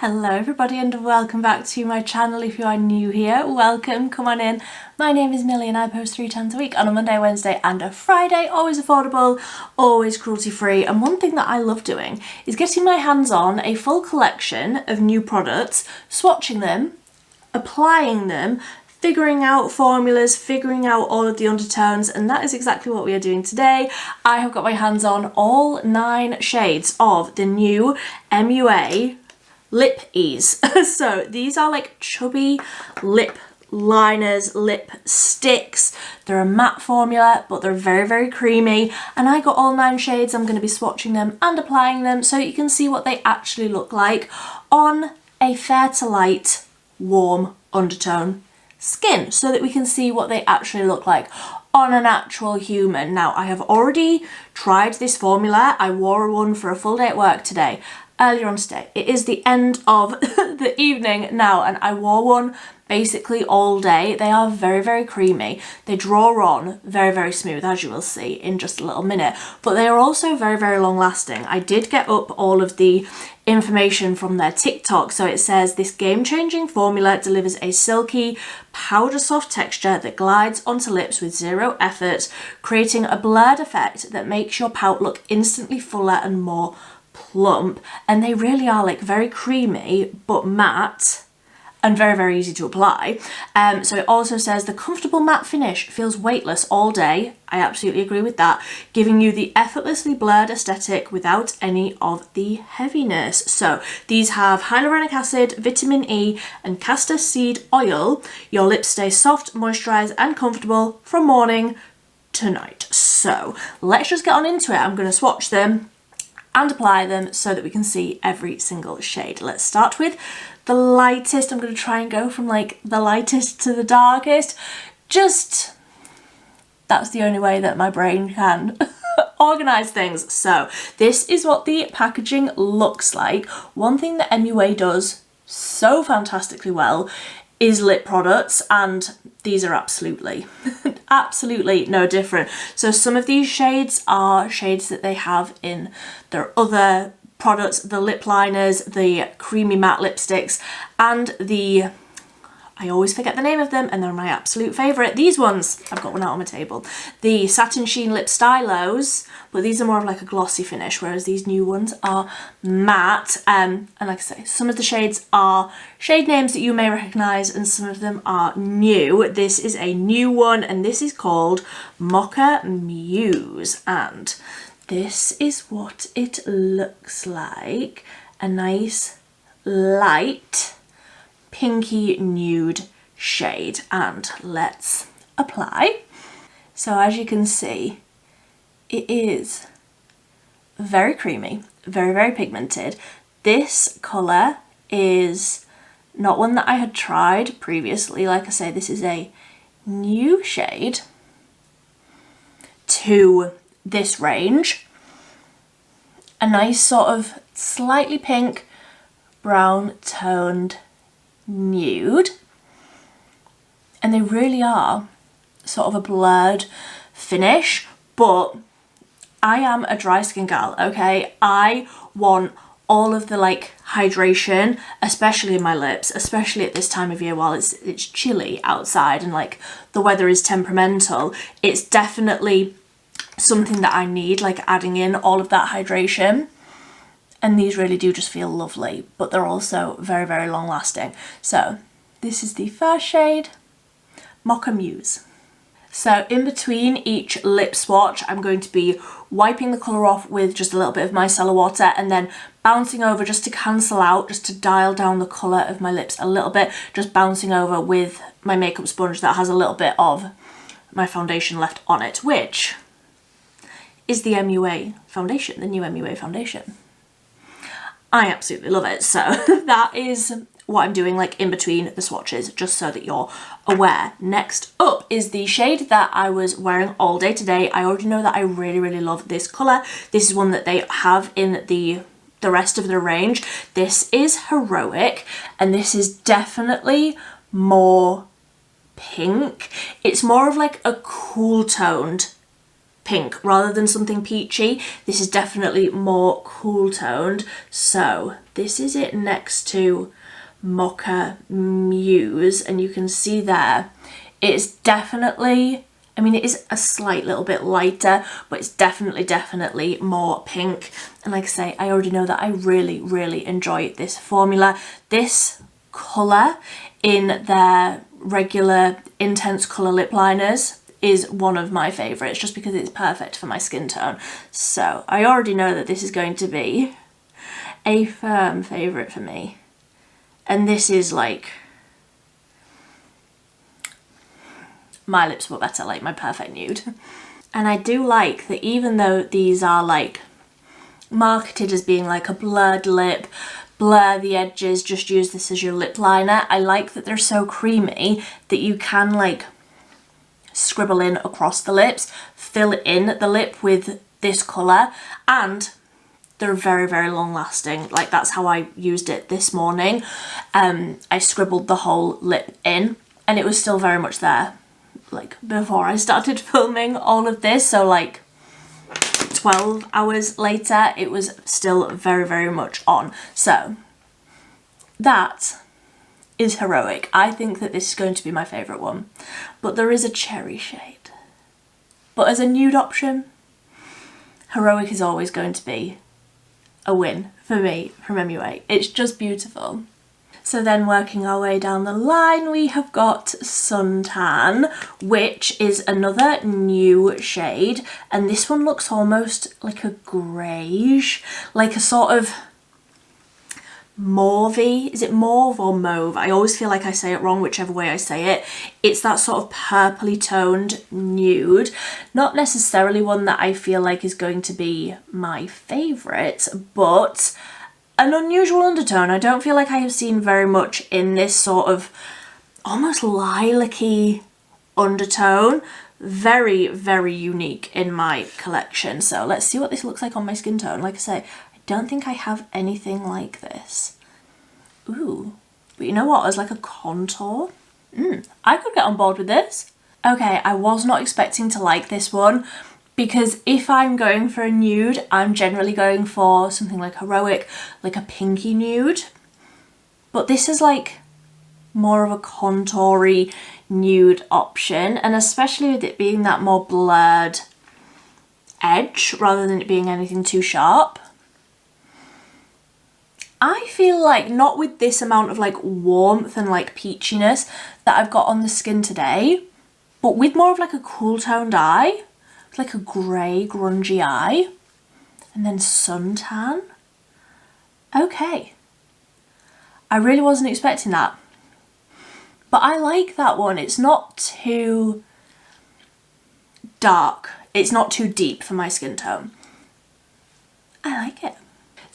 Hello everybody and welcome back to my channel. If you are new here, welcome, come on in. My name is Millie and I post 3 times a week on a Monday, Wednesday and a Friday. Always affordable, always cruelty free, and one thing that I love doing is getting my hands on a full collection of new products, swatching them, applying them, figuring out formulas, figuring out all of the undertones, and that is exactly what we are doing today. I have got my hands on all 9 shades of the new MUA Lip Ease. So these are like chubby lip liners, lip sticks. They're a matte formula, but they're very, very creamy. And I got all 9 shades. I'm going to be swatching them and applying them so you can see what they actually look like on a fair to light, warm undertone skin, so that we can see what they actually look like on an actual human. Now, I have already tried this formula. I wore one for a full day at work today. Earlier on today. It is the end of the evening now and I wore one basically all day. They are very, very creamy. They draw on very, very smooth, as you will see in just a little minute, but they are also very, very long lasting. I did get up all of the information from their TikTok. So it says this game-changing formula delivers a silky powder soft texture that glides onto lips with 0 effort, creating a blurred effect that makes your pout look instantly fuller and more plump. And they really are like very creamy but matte and very, very easy to apply. So it also says the comfortable matte finish feels weightless all day. I absolutely agree with that, giving you the effortlessly blurred aesthetic without any of the heaviness. So these have hyaluronic acid, vitamin E and castor seed oil. Your lips stay soft, moisturized and comfortable from morning to night. So let's just get on into it. I'm going to swatch them and apply them so that we can see every single shade. Let's start with the lightest. I'm going to try and go from like the lightest to the darkest. Just, that's the only way that my brain can organize things. So this is what the packaging looks like. One thing that MUA does so fantastically well is lip products, and these are absolutely absolutely no different. So some of these shades are shades that they have in their other products, the lip liners, the creamy matte lipsticks, and the, I always forget the name of them and they're my absolute favourite, these ones. I've got one out on my table. The Satin Sheen Lip Stylos, but these are more of like a glossy finish, whereas these new ones are matte. And like I say, some of the shades are shade names that you may recognise and some of them are new. This is a new one and this is called Mocha Muse, and this is what it looks like. A nice light pinky nude shade, and let's apply. So as you can see, it is very creamy, very, very pigmented. This colour is not one that I had tried previously. Like I say, this is a new shade to this range. A nice sort of slightly pink, brown toned nude, and they really are sort of a blurred finish, but I am a dry skin gal, okay? I want all of the like hydration, especially in my lips, especially at this time of year while it's chilly outside and like the weather is temperamental. It's definitely something that I need, like adding in all of that hydration. And these really do just feel lovely, but they're also very, very long lasting. So this is the first shade, Mocha Muse. So in between each lip swatch, I'm going to be wiping the colour off with just a little bit of micellar water and then bouncing over just to cancel out, just to dial down the colour of my lips a little bit, just bouncing over with my makeup sponge that has a little bit of my foundation left on it, which is the MUA foundation, the new MUA foundation. I absolutely love it. So that is what I'm doing like in between the swatches, just so that you're aware. Next up is the shade that I was wearing all day today. I already know that I really, really love this colour. This is one that they have in the rest of the range. This is Heroic, and this is definitely more pink. It's more of like a cool toned pink rather than something peachy. This is definitely more cool toned. So this is it next to Mocha Muse, and you can see there it's definitely, I mean, it is a slight little bit lighter, but it's definitely more pink. And like I say, I already know that I really enjoy this formula. This colour in their regular intense colour lip liners is one of my favourites, just because it's perfect for my skin tone. So I already know that this is going to be a firm favourite for me. And this is like my lips were better, like my perfect nude. And I do like that even though these are like marketed as being like a blurred lip, blur the edges, just use this as your lip liner, I like that they're so creamy that you can like scribble in across the lips, fill in the lip with this colour, and they're very long lasting. Like that's how I used it this morning. I scribbled the whole lip in and it was still very much there like before I started filming all of this. So like 12 hours later it was still very much on. So that is Heroic. I think that this is going to be my favourite one, but there is a cherry shade. But as a nude option, Heroic is always going to be a win for me from MUA. It's just beautiful. So then working our way down the line, we have got Suntan, which is another new shade, and this one looks almost like a greyish, like a sort of mauvey. Is it mauve or mauve? I always feel like I say it wrong whichever way I say it. It's that sort of purpley toned nude. Not necessarily one that I feel like is going to be my favourite, but an unusual undertone. I don't feel like I have seen very much in this sort of almost lilac-y undertone. Very unique in my collection. So let's see what this looks like on my skin tone. Like I say, don't think I have anything like this. Ooh, but you know what, as like a contour, I could get on board with this. Okay, I was not expecting to like this one, because if I'm going for a nude, I'm generally going for something like Heroic, like a pinky nude. But this is like more of a contoury nude option, and especially with it being that more blurred edge rather than it being anything too sharp. I feel like not with this amount of like warmth and like peachiness that I've got on the skin today, but with more of like a cool toned eye, like a grey grungy eye, and then suntan. Okay, I really wasn't expecting that, but I like that one. It's not too dark, it's not too deep for my skin tone. I like it.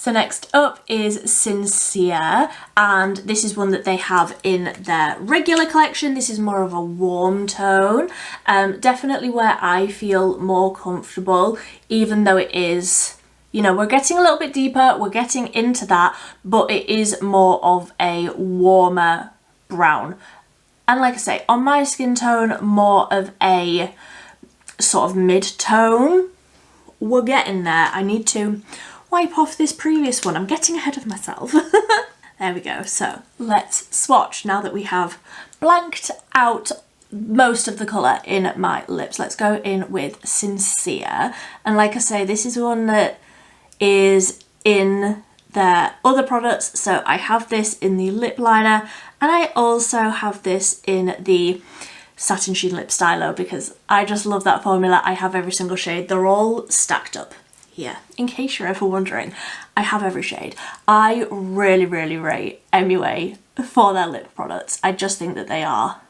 So next up is Sincere, and this is one that they have in their regular collection. This is more of a warm tone, definitely where I feel more comfortable, even though it is, you know, we're getting a little bit deeper, we're getting into that, but it is more of a warmer brown. And like I say, on my skin tone, more of a sort of mid-tone. We're getting there. I need to wipe off this previous one. I'm getting ahead of myself. There we go. So let's swatch now that we have blanked out most of the colour in my lips. Let's go in with Sincere. And like I say, this is one that is in their other products. So I have this in the lip liner, and I also have this in the Satin Sheen Lip Stylo, because I just love that formula. I have every single shade. They're all stacked up here, in case you're ever wondering. I have every shade. I really rate MUA for their lip products. I just think that they are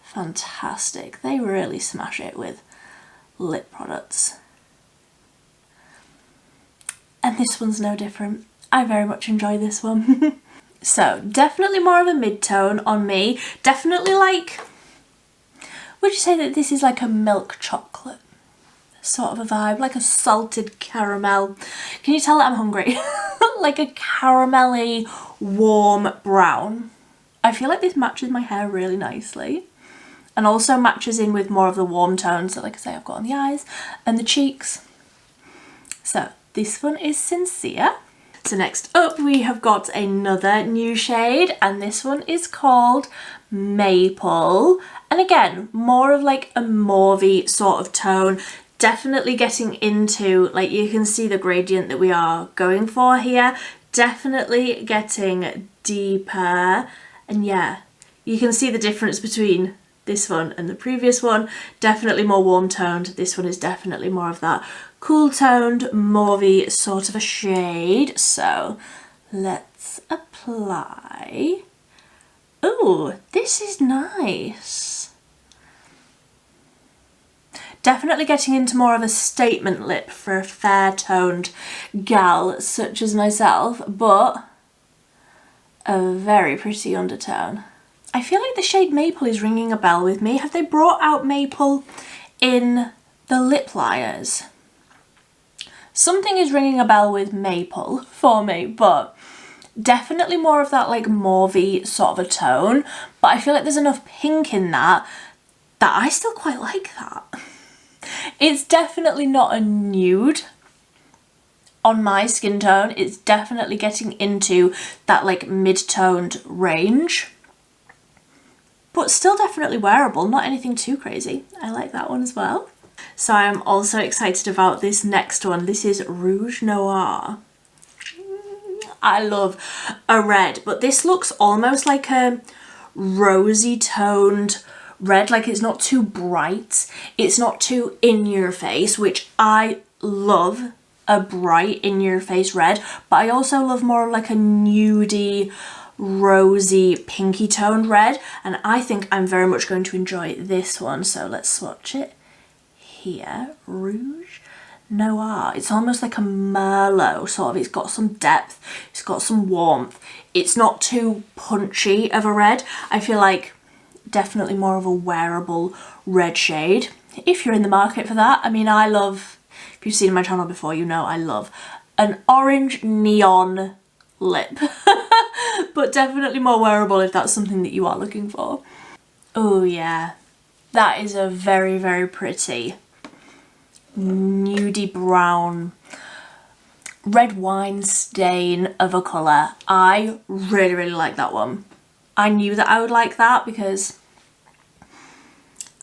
fantastic. They really smash it with lip products. And this one's no different. I very much enjoy this one. So definitely more of a mid-tone on me. Definitely like, would you say that this is like a milk chocolate sort of a vibe, like a salted caramel? Can you tell that I'm hungry? Like a caramelly warm brown. I feel like this matches my hair really nicely. and also matches in with more of the warm tones that, like I say, I've got on the eyes and the cheeks. So this one is Sincere. So next up we have got another new shade, and this one is called Maple. And again, more of like a mauvey sort of tone. Definitely getting into, like, you can see the gradient that we are going for here. Definitely getting deeper. And yeah, you can see the difference between this one and the previous one. Definitely more warm toned. This one is definitely more of that cool toned, mauvey sort of a shade. So let's apply. Oh, this is nice. Definitely getting into more of a statement lip for a fair toned gal such as myself, but a very pretty undertone. I feel like the shade Maple is ringing a bell with me. Have they brought out Maple in the lip liners? Something is ringing a bell with Maple for me, but definitely more of that like mauvey sort of a tone. But I feel like there's enough pink in that I still quite like that. It's definitely not a nude on my skin tone. It's definitely getting into that like mid-toned range, but still definitely wearable, not anything too crazy. I like that one as well. So I'm also excited about this next one. This is Rouge Noir. I love a red, but this looks almost like a rosy toned red. Like, it's not too bright, it's not too in your face, which I love a bright in your face red, but I also love more of like a nudie, rosy, pinky toned red, and I think I'm very much going to enjoy this one. So let's swatch it here. Rouge Noir. It's almost like a Merlot sort of. It's got some depth, it's got some warmth, it's not too punchy of a red. I feel like definitely more of a wearable red shade if you're in the market for that. I mean, I love, if you've seen my channel before, you know I love an orange neon lip. But definitely more wearable if that's something that you are looking for. Oh yeah, that is a very, very pretty nudie brown red wine stain of a colour. I really, really like that one. I knew that I would like that because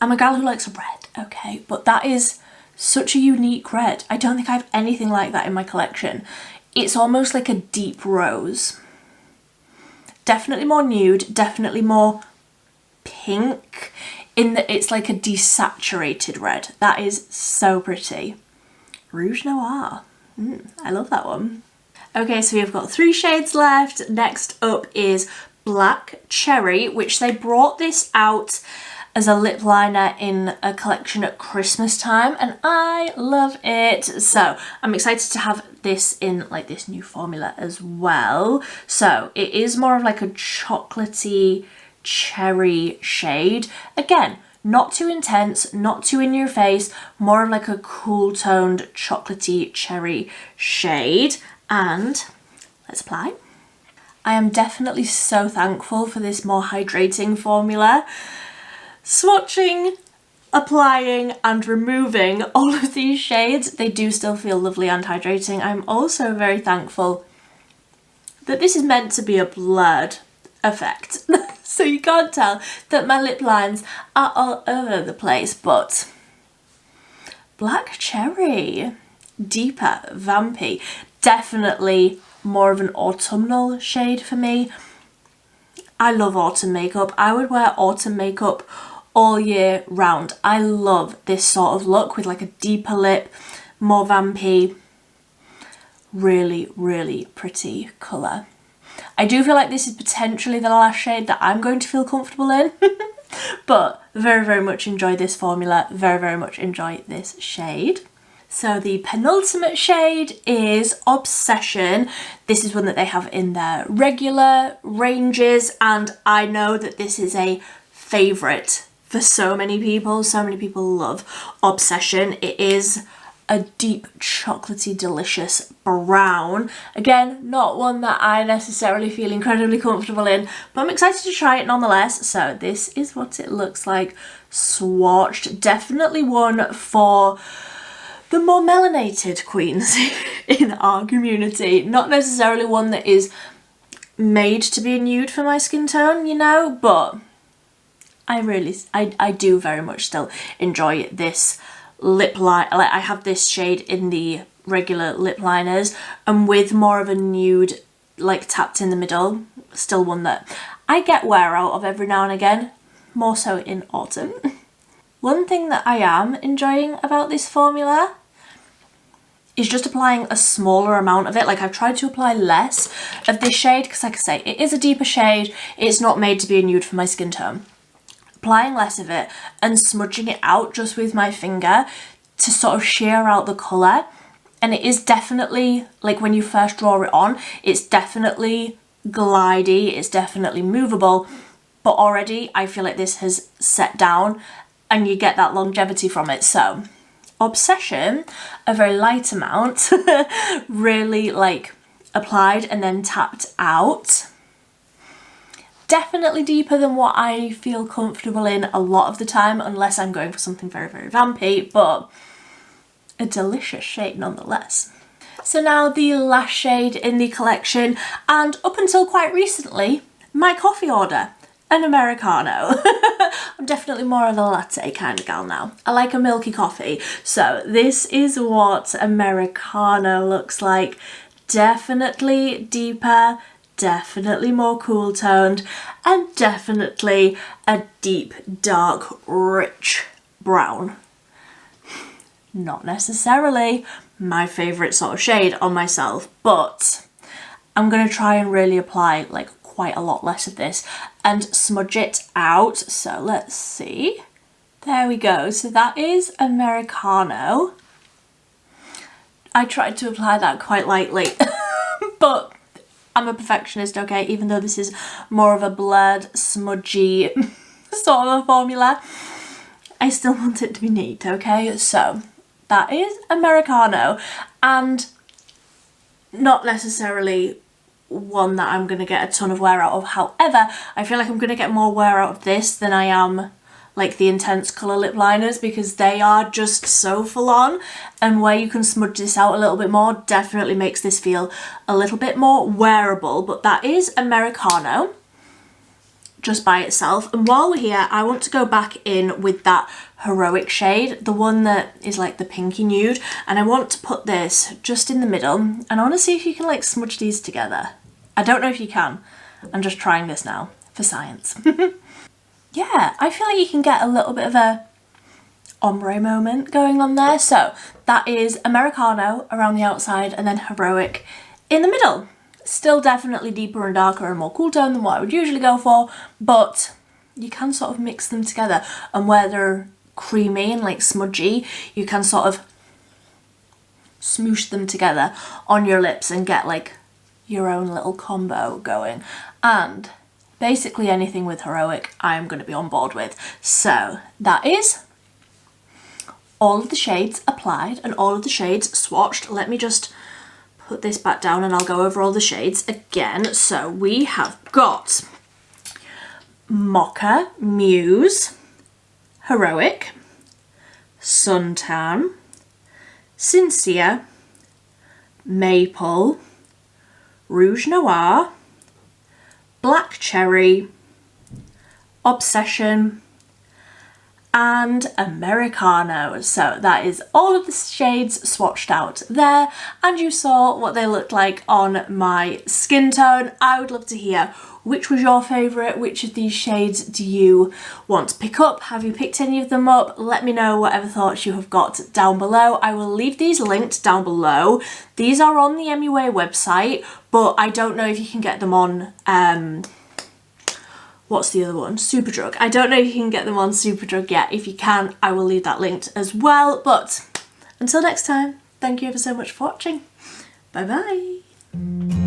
I'm a gal who likes red, okay? But that is such a unique red. I don't think I have anything like that in my collection. It's almost like a deep rose. Definitely more nude, definitely more pink, in that it's like a desaturated red. That is so pretty. Rouge Noir. I love that one. Okay, so we've got 3 shades left. Next up is Black Cherry, which they brought this out as a lip liner in a collection at Christmas time, and I love it. So I'm excited to have this in like this new formula as well. So it is more of like a chocolatey cherry shade. Again, not too intense, not too in your face, more of like a cool toned chocolatey cherry shade. And let's apply. I am definitely so thankful for this more hydrating formula. Swatching, applying and removing all of these shades, they do still feel lovely and hydrating. I'm also very thankful that this is meant to be a blurred effect. So you can't tell that my lip lines are all over the place, but Black Cherry, deeper, vampy, definitely more of an autumnal shade for me. I love autumn makeup. I would wear autumn makeup all year round. I love this sort of look with like a deeper lip, more vampy, really, really pretty colour. I do feel like this is potentially the last shade that I'm going to feel comfortable in, but very, very much enjoy this formula, very, very much enjoy this shade. So the penultimate shade is Obsession. This is one that they have in their regular ranges, and I know that this is a favourite for so many people. So many people love Obsession. It is a deep chocolatey delicious brown. Again, not one that I necessarily feel incredibly comfortable in, but I'm excited to try it nonetheless. So this is what it looks like swatched. Definitely one for the more melanated queens in our community. Not necessarily one that is made to be a nude for my skin tone, you know, but I do very much still enjoy this lip line. Like, I have this shade in the regular lip liners, and with more of a nude like tapped in the middle, still one that I get wear out of every now and again, more so in autumn. One thing that I am enjoying about this formula is just applying a smaller amount of it. Like, I've tried to apply less of this shade because, like I say, it is a deeper shade. It's not made to be a nude for my skin tone. Applying less of it and smudging it out just with my finger to sort of sheer out the colour. And it is definitely, like, when you first draw it on, it's definitely glidey, it's definitely movable, but already I feel like this has set down and you get that longevity from it. So Obsession, a very light amount, really like applied and then tapped out. Definitely deeper than what I feel comfortable in a lot of the time, unless I'm going for something very, very vampy, but a delicious shade nonetheless. So now the last shade in the collection, and up until quite recently, my coffee order, an Americano. I'm definitely more of a latte kind of gal now. I like a milky coffee. So this is what Americano looks like. Definitely deeper, definitely more cool toned, and definitely a deep, dark, rich brown. Not necessarily my favourite sort of shade on myself, but I'm going to try and really apply like quite a lot less of this and smudge it out. So let's see. There we go. So that is Americano. I tried to apply that quite lightly, but I'm a perfectionist, okay? Even though this is more of a blurred, smudgy sort of a formula, I still want it to be neat, okay? So that is Americano, and not necessarily one that I'm going to get a ton of wear out of. However, I feel like I'm going to get more wear out of this than I am like the intense colour lip liners, because they are just so full on, and where you can smudge this out a little bit more definitely makes this feel a little bit more wearable. But that is Americano just by itself. And while we're here, I want to go back in with that heroic shade, the one that is like the pinky nude, and I want to put this just in the middle, and I want to see if you can like smudge these together. I don't know if you can. I'm just trying this now for science. Yeah, I feel like you can get a little bit of a ombre moment going on there. So that is Americano around the outside and then heroic in the middle. Still definitely deeper and darker and more cool tone than what I would usually go for, but you can sort of mix them together, and where they're creamy and like smudgy, you can sort of smoosh them together on your lips and get like your own little combo going. And basically anything with heroic I am going to be on board with. So that is all of the shades applied and all of the shades swatched. Let me just put this back down and I'll go over all the shades again. So we have got Mocha, Muse, Heroic, Suntan, Sincere, Maple, Rouge Noir, Black Cherry, Obsession, and Americano. So that is all of the shades swatched out there, and you saw what they looked like on my skin tone. I would love to hear which was your favourite, which of these shades do you want to pick up? Have you picked any of them up? Let me know whatever thoughts you have got down below. I will leave these linked down below. These are on the MUA website, but I don't know if you can get them on what's the other one? Superdrug. I don't know if you can get them on Superdrug yet. If you can, I will leave that linked as well. But until next time, thank you ever so much for watching. Bye bye.